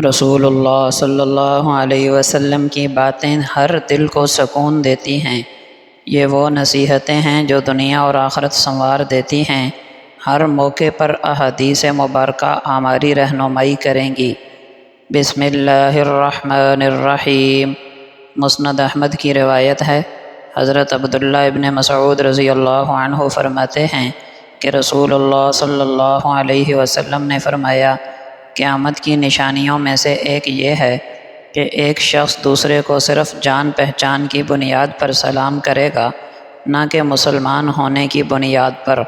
رسول اللہ صلی اللہ علیہ وسلم کی باتیں ہر دل کو سکون دیتی ہیں۔ یہ وہ نصیحتیں ہیں جو دنیا اور آخرت سنوار دیتی ہیں۔ ہر موقع پر احادیث مبارکہ ہماری رہنمائی کریں گی۔ بسم اللہ الرحمن الرحیم۔ مسند احمد کی روایت ہے، حضرت عبداللہ ابن مسعود رضی اللہ عنہ فرماتے ہیں کہ رسول اللہ صلی اللہ علیہ وسلم نے فرمایا، قیامت کی نشانیوں میں سے ایک یہ ہے کہ ایک شخص دوسرے کو صرف جان پہچان کی بنیاد پر سلام کرے گا، نہ کہ مسلمان ہونے کی بنیاد پر۔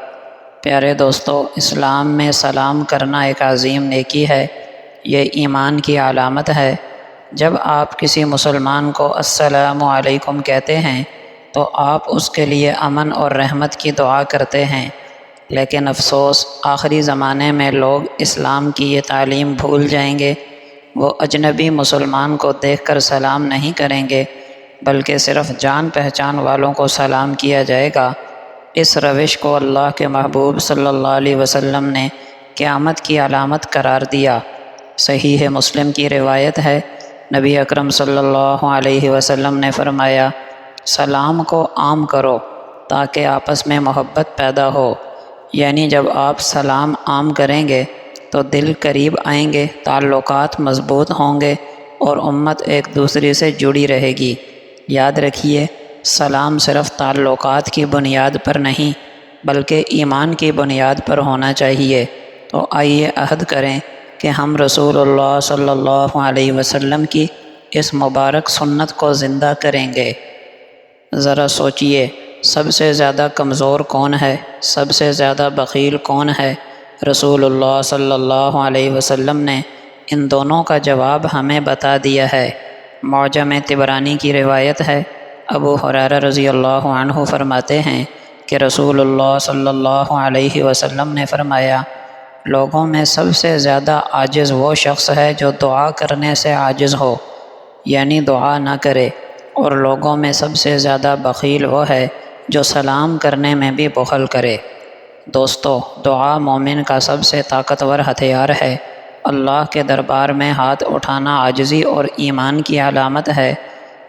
پیارے دوستو، اسلام میں سلام کرنا ایک عظیم نیکی ہے۔ یہ ایمان کی علامت ہے۔ جب آپ کسی مسلمان کو السلام علیکم کہتے ہیں تو آپ اس کے لیے امن اور رحمت کی دعا کرتے ہیں، لیکن افسوس آخری زمانے میں لوگ اسلام کی یہ تعلیم بھول جائیں گے۔ وہ اجنبی مسلمان کو دیکھ کر سلام نہیں کریں گے، بلکہ صرف جان پہچان والوں کو سلام کیا جائے گا۔ اس روش کو اللہ کے محبوب صلی اللہ علیہ وسلم نے قیامت کی علامت قرار دیا۔ صحیح مسلم کی روایت ہے، نبی اکرم صلی اللہ علیہ وسلم نے فرمایا، سلام کو عام کرو تاکہ آپس میں محبت پیدا ہو۔ یعنی جب آپ سلام عام کریں گے تو دل قریب آئیں گے، تعلقات مضبوط ہوں گے اور امت ایک دوسرے سے جڑی رہے گی۔ یاد رکھیے، سلام صرف تعلقات کی بنیاد پر نہیں بلکہ ایمان کی بنیاد پر ہونا چاہیے۔ تو آئیے عہد کریں کہ ہم رسول اللہ صلی اللہ علیہ وسلم کی اس مبارک سنت کو زندہ کریں گے۔ ذرا سوچئے، سب سے زیادہ کمزور کون ہے؟ سب سے زیادہ بخیل کون ہے؟ رسول اللہ صلی اللہ علیہ وسلم نے ان دونوں کا جواب ہمیں بتا دیا ہے۔ معجم طبرانی کی روایت ہے، ابو ہریرہ رضی اللہ عنہ فرماتے ہیں کہ رسول اللہ صلی اللہ علیہ وسلم نے فرمایا، لوگوں میں سب سے زیادہ عاجز وہ شخص ہے جو دعا کرنے سے عاجز ہو، یعنی دعا نہ کرے، اور لوگوں میں سب سے زیادہ بخیل وہ ہے جو سلام کرنے میں بھی بخل کرے۔ دوستو، دعا مومن کا سب سے طاقتور ہتھیار ہے۔ اللہ کے دربار میں ہاتھ اٹھانا عاجزی اور ایمان کی علامت ہے۔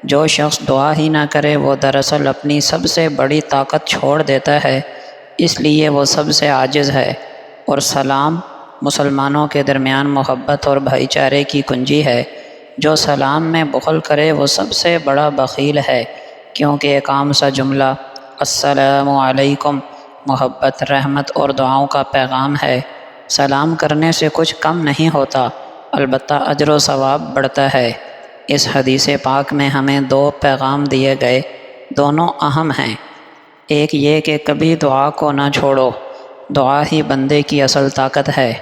جو شخص دعا ہی نہ کرے وہ دراصل اپنی سب سے بڑی طاقت چھوڑ دیتا ہے، اس لیے وہ سب سے عاجز ہے۔ اور سلام مسلمانوں کے درمیان محبت اور بھائی چارے کی کنجی ہے۔ جو سلام میں بخل کرے وہ سب سے بڑا بخیل ہے، کیونکہ ایک عام سا جملہ السلام علیکم محبت، رحمت اور دعاؤں کا پیغام ہے۔ سلام کرنے سے کچھ کم نہیں ہوتا، البتہ اجر و ثواب بڑھتا ہے۔ اس حدیث پاک میں ہمیں دو پیغام دیے گئے، دونوں اہم ہیں۔ ایک یہ کہ کبھی دعا کو نہ چھوڑو، دعا ہی بندے کی اصل طاقت ہے۔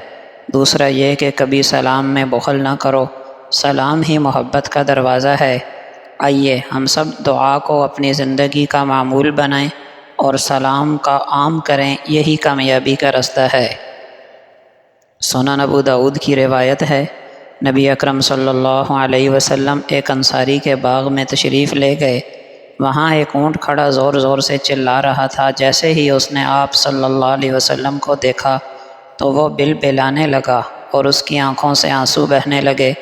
دوسرا یہ کہ کبھی سلام میں بخل نہ کرو، سلام ہی محبت کا دروازہ ہے۔ آئیے ہم سب دعا کو اپنی زندگی کا معمول بنائیں اور سلام کا عام کریں، یہی کامیابی کا رستہ ہے۔ سنن ابو داؤد کی روایت ہے، نبی اکرم صلی اللہ علیہ وسلم ایک انصاری کے باغ میں تشریف لے گئے۔ وہاں ایک اونٹ کھڑا زور زور سے چلا رہا تھا۔ جیسے ہی اس نے آپ صلی اللہ علیہ وسلم کو دیکھا تو وہ بلبلانے لگا اور اس کی آنکھوں سے آنسو بہنے لگے۔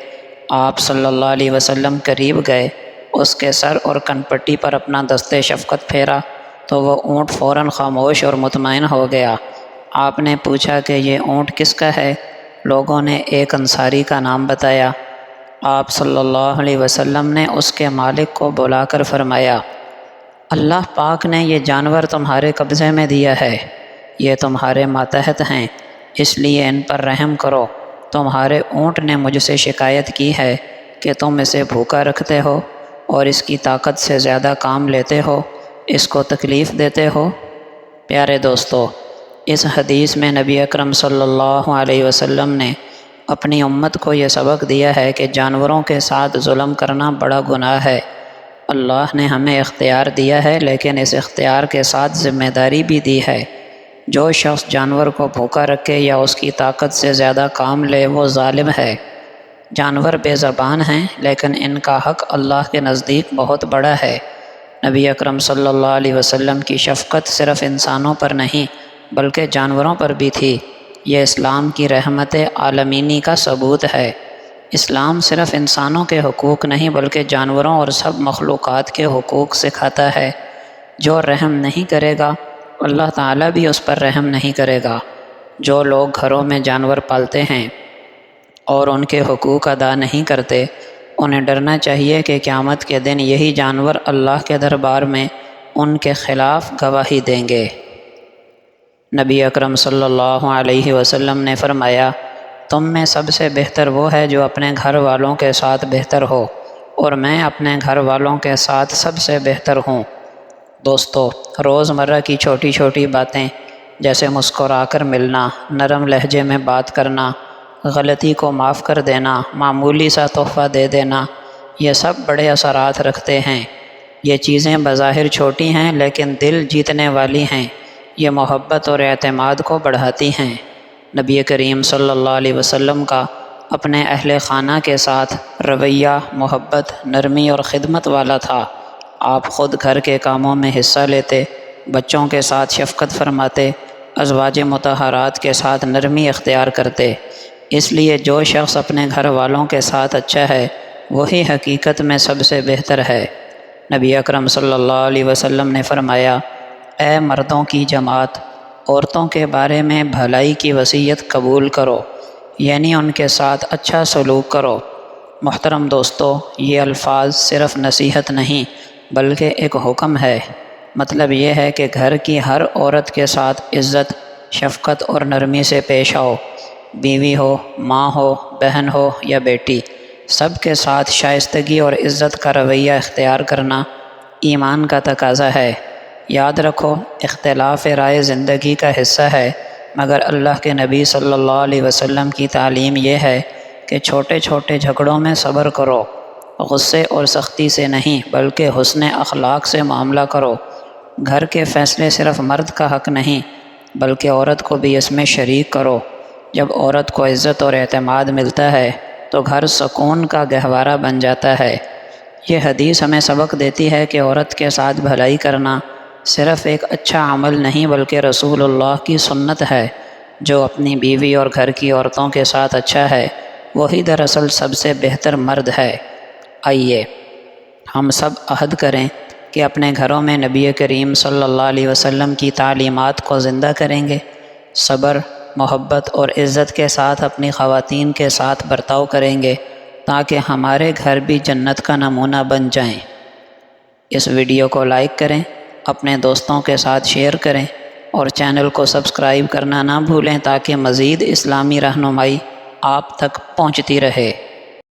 آپ صلی اللہ علیہ وسلم قریب گئے، اس کے سر اور کنپٹی پر اپنا دست شفقت پھیرا تو وہ اونٹ فوراً خاموش اور مطمئن ہو گیا۔ آپ نے پوچھا کہ یہ اونٹ کس کا ہے؟ لوگوں نے ایک انصاری کا نام بتایا۔ آپ صلی اللہ علیہ وسلم نے اس کے مالک کو بلا کر فرمایا، اللہ پاک نے یہ جانور تمہارے قبضے میں دیا ہے، یہ تمہارے ماتحت ہیں، اس لیے ان پر رحم کرو۔ تمہارے اونٹ نے مجھ سے شکایت کی ہے کہ تم اسے بھوکا رکھتے ہو اور اس کی طاقت سے زیادہ کام لیتے ہو، اس کو تکلیف دیتے ہو۔ پیارے دوستو، اس حدیث میں نبی اکرم صلی اللہ علیہ وسلم نے اپنی امت کو یہ سبق دیا ہے کہ جانوروں کے ساتھ ظلم کرنا بڑا گناہ ہے۔ اللہ نے ہمیں اختیار دیا ہے، لیکن اس اختیار کے ساتھ ذمہ داری بھی دی ہے۔ جو شخص جانور کو بھوکا رکھے یا اس کی طاقت سے زیادہ کام لے وہ ظالم ہے۔ جانور بے زبان ہیں، لیکن ان کا حق اللہ کے نزدیک بہت بڑا ہے۔ نبی اکرم صلی اللہ علیہ وسلم کی شفقت صرف انسانوں پر نہیں بلکہ جانوروں پر بھی تھی۔ یہ اسلام کی رحمت عالمینی کا ثبوت ہے۔ اسلام صرف انسانوں کے حقوق نہیں بلکہ جانوروں اور سب مخلوقات کے حقوق سکھاتا ہے۔ جو رحم نہیں کرے گا اللہ تعالیٰ بھی اس پر رحم نہیں کرے گا۔ جو لوگ گھروں میں جانور پالتے ہیں اور ان کے حقوق ادا نہیں کرتے، انہیں ڈرنا چاہیے کہ قیامت کے دن یہی جانور اللہ کے دربار میں ان کے خلاف گواہی دیں گے۔ نبی اکرم صلی اللہ علیہ وسلم نے فرمایا، تم میں سب سے بہتر وہ ہے جو اپنے گھر والوں کے ساتھ بہتر ہو، اور میں اپنے گھر والوں کے ساتھ سب سے بہتر ہوں۔ دوستو، روزمرہ کی چھوٹی چھوٹی باتیں جیسے مسکرا کر ملنا، نرم لہجے میں بات کرنا، غلطی کو معاف کر دینا، معمولی سا تحفہ دے دینا، یہ سب بڑے اثرات رکھتے ہیں۔ یہ چیزیں بظاہر چھوٹی ہیں لیکن دل جیتنے والی ہیں۔ یہ محبت اور اعتماد کو بڑھاتی ہیں۔ نبی کریم صلی اللہ علیہ وسلم کا اپنے اہل خانہ کے ساتھ رویہ محبت، نرمی اور خدمت والا تھا۔ آپ خود گھر کے کاموں میں حصہ لیتے، بچوں کے ساتھ شفقت فرماتے، ازواج مطہرات کے ساتھ نرمی اختیار کرتے۔ اس لیے جو شخص اپنے گھر والوں کے ساتھ اچھا ہے وہی حقیقت میں سب سے بہتر ہے۔ نبی اکرم صلی اللہ علیہ وسلم نے فرمایا، اے مردوں کی جماعت، عورتوں کے بارے میں بھلائی کی وصیت قبول کرو، یعنی ان کے ساتھ اچھا سلوک کرو۔ محترم دوستو، یہ الفاظ صرف نصیحت نہیں بلکہ ایک حکم ہے۔ مطلب یہ ہے کہ گھر کی ہر عورت کے ساتھ عزت، شفقت اور نرمی سے پیش آؤ۔ بیوی ہو، ماں ہو، بہن ہو یا بیٹی، سب کے ساتھ شائستگی اور عزت کا رویہ اختیار کرنا ایمان کا تقاضا ہے۔ یاد رکھو، اختلاف رائے زندگی کا حصہ ہے، مگر اللہ کے نبی صلی اللہ علیہ وسلم کی تعلیم یہ ہے کہ چھوٹے چھوٹے جھگڑوں میں صبر کرو، غصے اور سختی سے نہیں بلکہ حسن اخلاق سے معاملہ کرو۔ گھر کے فیصلے صرف مرد کا حق نہیں بلکہ عورت کو بھی اس میں شریک کرو۔ جب عورت کو عزت اور اعتماد ملتا ہے تو گھر سکون کا گہوارہ بن جاتا ہے۔ یہ حدیث ہمیں سبق دیتی ہے کہ عورت کے ساتھ بھلائی کرنا صرف ایک اچھا عمل نہیں بلکہ رسول اللہ کی سنت ہے۔ جو اپنی بیوی اور گھر کی عورتوں کے ساتھ اچھا ہے وہی دراصل سب سے بہتر مرد ہے۔ آئیے ہم سب عہد کریں کہ اپنے گھروں میں نبی کریم صلی اللہ علیہ وسلم کی تعلیمات کو زندہ کریں گے، صبر، محبت اور عزت کے ساتھ اپنی خواتین کے ساتھ برتاؤ کریں گے تاکہ ہمارے گھر بھی جنت کا نمونہ بن جائیں۔ اس ویڈیو کو لائک کریں، اپنے دوستوں کے ساتھ شیئر کریں اور چینل کو سبسکرائب کرنا نہ بھولیں تاکہ مزید اسلامی رہنمائی آپ تک پہنچتی رہے۔